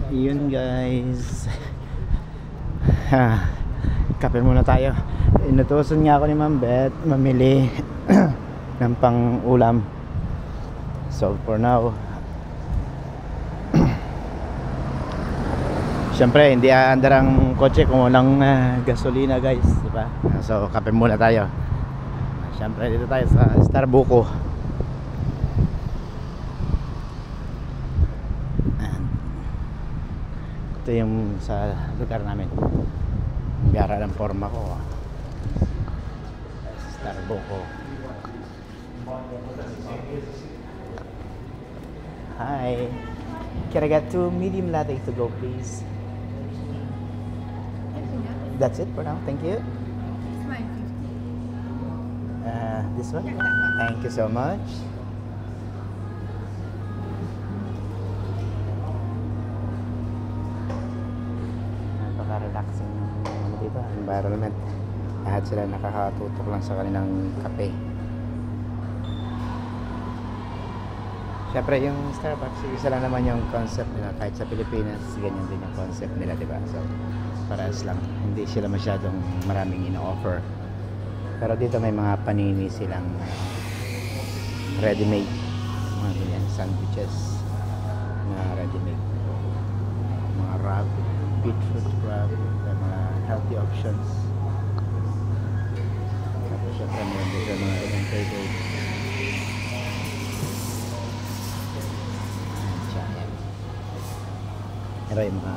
Yun guys. Kape muna tayo. Inutusan nga ako ni Ma'am Beth mamili ng pang ulam. So for now, syempre hindi aandar ang kotse kung walang gasolina guys, diba? So kape muna tayo. Syempre dito tayo sa Starbucks. Ito yung sa lugar namin. Gara ng forma ko. Starbucks. Hi. Can I get 2 medium latte to go please? That's it for now. Thank you. This one? Thank you so much. Napaka-relaxing ng dito, environment. Lahat sila nakakatutok lang sa kanilang kape. Siyempre yung Starbucks, isa lang naman yung concept nila. Kahit sa Pilipinas, ganyan din yung concept nila, diba? So, parehas lang. Hindi sila masyadong maraming ino-offer. Pero dito may mga panini silang ready-made. Mga ganyan, sandwiches na ready-made. Mga wrap, beetroot wrap, mga healthy options. Tapos syempre meron dito mga ilang flavored. Pero yung mga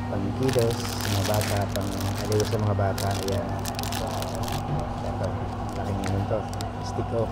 pang kiddos, mga bata, pang aliw sa mga bata, ayan. Ito, laking yun to, stick off.